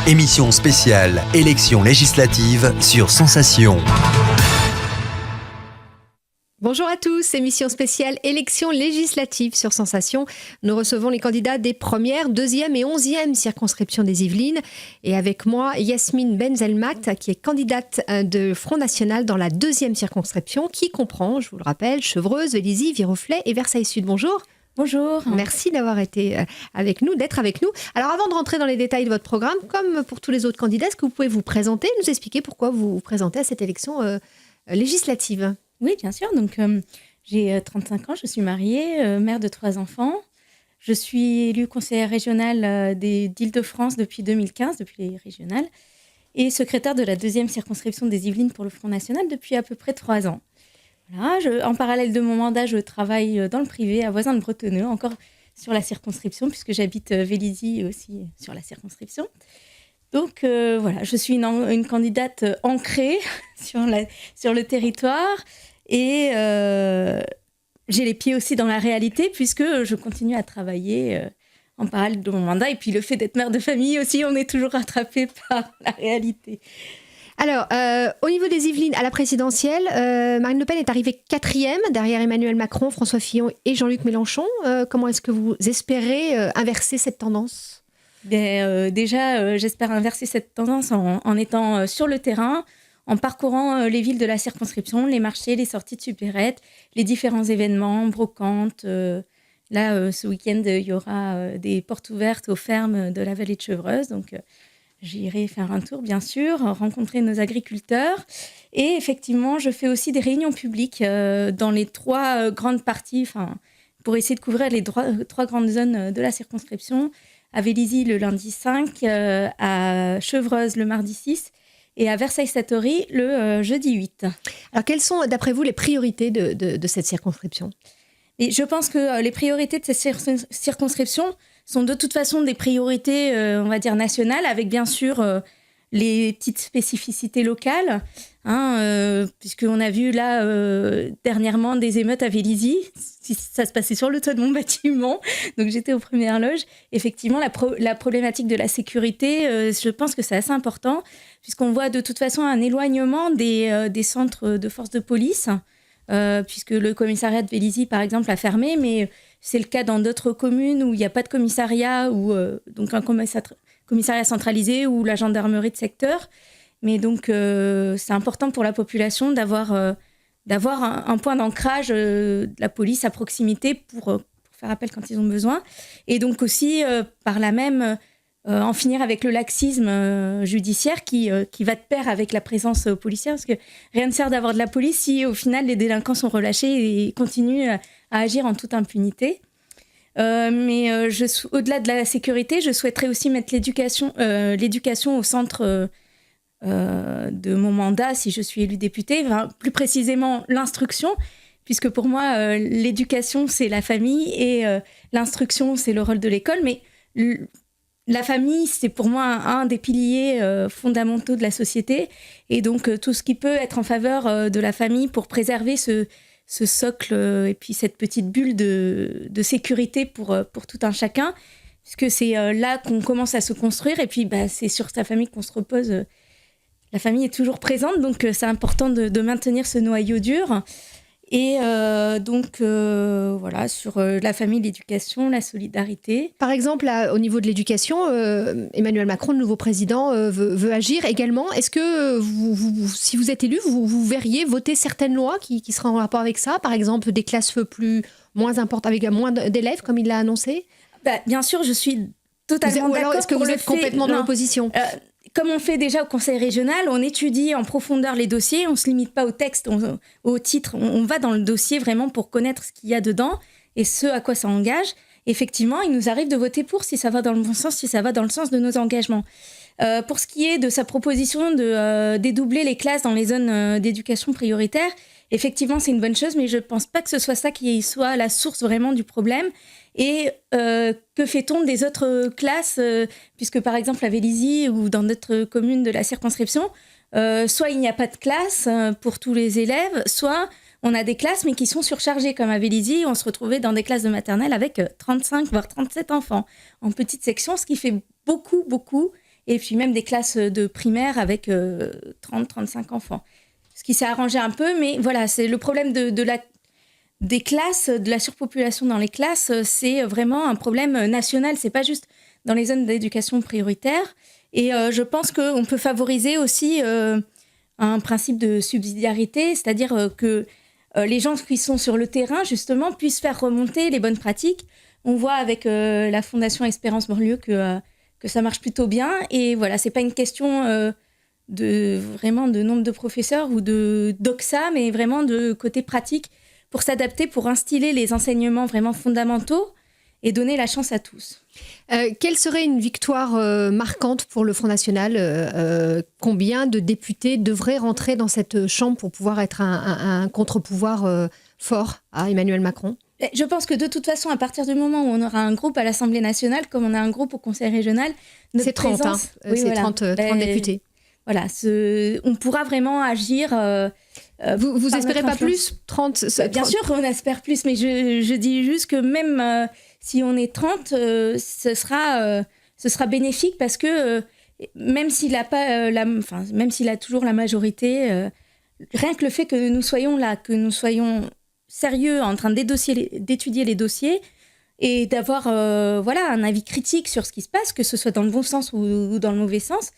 Émission spéciale élections législatives sur Sensation. Bonjour à tous, émission spéciale élections législatives sur Sensation. Nous recevons les candidats des premières, deuxième et 11e circonscriptions des Yvelines. Et avec moi, Yasmine Benzelmat, qui est candidate de Front National dans la deuxième circonscription, qui comprend, je vous le rappelle, Chevreuse, Vélizy, Viroflay et Versailles-Sud. Bonjour. Bonjour. Merci d'avoir été avec nous, d'être avec nous. Alors avant de rentrer dans les détails de votre programme, comme pour tous les autres candidats, est-ce que vous pouvez vous présenter, nous expliquer pourquoi vous vous présentez à cette élection législative ? Oui, bien sûr. Donc, j'ai 35 ans, je suis mariée, mère de 3 enfants. Je suis élue conseillère régionale d'Île-de-France depuis 2015, depuis les régionales, et secrétaire de la deuxième circonscription des Yvelines pour le Front National depuis à peu près 3 ans. Voilà, en parallèle de mon mandat, je travaille dans le privé à Voisins-le-Bretonneux, encore sur la circonscription, puisque j'habite Vélizy aussi sur la circonscription. Donc voilà, je suis une candidate ancrée sur le territoire et j'ai les pieds aussi dans la réalité puisque je continue à travailler en parallèle de mon mandat. Et puis le fait d'être mère de famille aussi, on est toujours rattrapé par la réalité. Alors, au niveau des Yvelines, à la présidentielle, Marine Le Pen est arrivée 4e, derrière Emmanuel Macron, François Fillon et Jean-Luc Mélenchon. Comment est-ce que vous espérez inverser cette tendance ? Déjà, j'espère inverser cette tendance en étant sur le terrain, en parcourant les villes de la circonscription, les marchés, les sorties de supérettes, les différents événements, brocantes. Là, ce week-end, il y aura des portes ouvertes aux fermes de la vallée de Chevreuse. Donc, j'irai faire un tour, bien sûr, rencontrer nos agriculteurs. Et effectivement, je fais aussi des réunions publiques dans les 3 grandes parties, pour essayer de couvrir les 3 grandes zones de la circonscription. À Vélizy le lundi 5, à Chevreuse le mardi 6 et à Versailles-Satory le jeudi 8. Alors, quelles sont, d'après vous, les priorités de cette circonscription ? Et je pense que les priorités de cette circonscription sont de toute façon des priorités, on va dire, nationales, avec bien sûr les petites spécificités locales, puisqu'on a vu là dernièrement des émeutes à Vélizy. Ça se passait sur le toit de mon bâtiment, donc j'étais aux premières loges. Effectivement, la problématique de la sécurité, je pense que c'est assez important, puisqu'on voit de toute façon un éloignement des centres de forces de police, puisque le commissariat de Vélizy, par exemple, a fermé, mais c'est le cas dans d'autres communes où il n'y a pas de commissariat, ou donc un commissariat centralisé ou la gendarmerie de secteur. Mais donc, c'est important pour la population d'avoir un point d'ancrage de la police à proximité pour faire appel quand ils ont besoin. Et donc aussi, par là même, en finir avec le laxisme judiciaire qui va de pair avec la présence policière. Parce que rien ne sert d'avoir de la police si, au final, les délinquants sont relâchés et continuent à agir en toute impunité. Mais au-delà de la sécurité, je souhaiterais aussi mettre l'éducation au centre de mon mandat si je suis élue députée, plus précisément l'instruction, puisque pour moi, l'éducation, c'est la famille et l'instruction, c'est le rôle de l'école. Mais la famille, c'est pour moi un des piliers fondamentaux de la société. Et donc, tout ce qui peut être en faveur de la famille pour préserver ce socle et puis cette petite bulle de sécurité pour tout un chacun, puisque c'est là qu'on commence à se construire et puis c'est sur sa famille qu'on se repose. La famille est toujours présente, donc c'est important de maintenir ce noyau dur. Et donc, voilà, sur la famille, l'éducation, la solidarité. Par exemple, au niveau de l'éducation, Emmanuel Macron, le nouveau président, veut agir également. Est-ce que, si vous êtes élu, vous verriez voter certaines lois qui seraient en rapport avec ça ? Par exemple, des classes moins importantes, avec moins d'élèves, comme il l'a annoncé ? Bien sûr, je suis totalement d'accord. Alors, est-ce que vous êtes complètement dans l'opposition ? Comme on fait déjà au conseil régional, on étudie en profondeur les dossiers, on ne se limite pas au texte, au titre, on va dans le dossier vraiment pour connaître ce qu'il y a dedans et ce à quoi ça engage. Effectivement, il nous arrive de voter pour si ça va dans le bon sens, si ça va dans le sens de nos engagements. Pour ce qui est de sa proposition de dédoubler les classes dans les zones d'éducation prioritaire, effectivement, c'est une bonne chose, mais je ne pense pas que ce soit ça qui soit la source vraiment du problème. Et que fait-on des autres classes puisque par exemple à Vélizy ou dans d'autres communes de la circonscription, soit il n'y a pas de classe pour tous les élèves, soit on a des classes mais qui sont surchargées. Comme à Vélizy, on se retrouvait dans des classes de maternelle avec 35 voire 37 enfants en petite section, ce qui fait beaucoup et puis même des classes de primaire avec 30-35 enfants. Ce qui s'est arrangé un peu, mais voilà, c'est le problème des classes, de la surpopulation dans les classes, c'est vraiment un problème national, c'est pas juste dans les zones d'éducation prioritaire. Et je pense qu'on peut favoriser aussi un principe de subsidiarité, c'est-à-dire que les gens qui sont sur le terrain, justement, puissent faire remonter les bonnes pratiques. On voit avec la Fondation Espérance Banlieue que ça marche plutôt bien. Et voilà, c'est pas une question vraiment de nombre de professeurs ou de doxa, mais vraiment de côté pratique pour s'adapter, pour instiller les enseignements vraiment fondamentaux et donner la chance à tous. Quelle serait une victoire marquante pour le Front National ? Combien de députés devraient rentrer dans cette chambre pour pouvoir être un contre-pouvoir fort à Emmanuel Macron ? Je pense que de toute façon, à partir du moment où on aura un groupe à l'Assemblée nationale, comme on a un groupe au Conseil régional, c'est 30, présence, c'est voilà. 30 députés. Voilà, on pourra vraiment agir. Vous espérez pas plus 30 Bien sûr qu'on espère plus, mais je dis juste que même si on est 30, ce sera bénéfique parce que même s'il a pas même s'il a toujours la majorité, rien que le fait que nous soyons là, que nous soyons sérieux en train d'étudier les dossiers et d'avoir un avis critique sur ce qui se passe, que ce soit dans le bon sens ou dans le mauvais sens.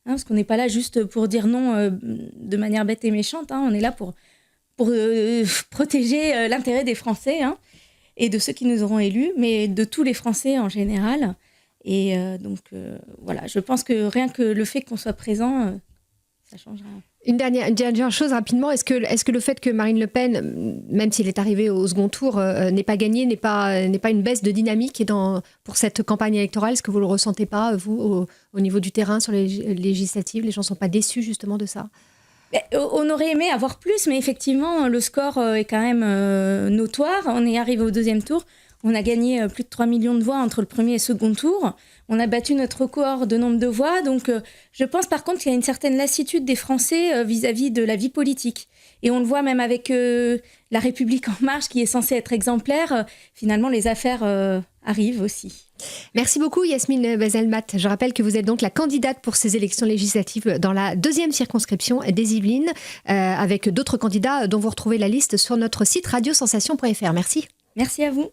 Parce qu'on n'est pas là juste pour dire non de manière bête et méchante. On est là pour protéger l'intérêt des Français et de ceux qui nous auront élus, mais de tous les Français en général. Et donc, je pense que rien que le fait qu'on soit présent, ça changera. Une dernière chose rapidement, est-ce que le fait que Marine Le Pen, même s'il est arrivé au second tour, n'ait pas gagné, n'est pas une baisse de dynamique pour cette campagne électorale ? Est-ce que vous ne le ressentez pas, vous, au niveau du terrain, sur les législatives ? Les gens ne sont pas déçus justement de ça ? On aurait aimé avoir plus, mais effectivement, le score est quand même notoire. On est arrivé au deuxième tour. On a gagné plus de 3 millions de voix entre le premier et le second tour. On a battu notre record de nombre de voix. Donc, je pense par contre qu'il y a une certaine lassitude des Français vis-à-vis de la vie politique. Et on le voit même avec La République En Marche, qui est censée être exemplaire. Finalement, les affaires arrivent aussi. Merci beaucoup Yasmine Benzelmat. Je rappelle que vous êtes donc la candidate pour ces élections législatives dans la 2e circonscription des Yvelines, avec d'autres candidats dont vous retrouvez la liste sur notre site radiosensation.fr. Merci. Merci à vous.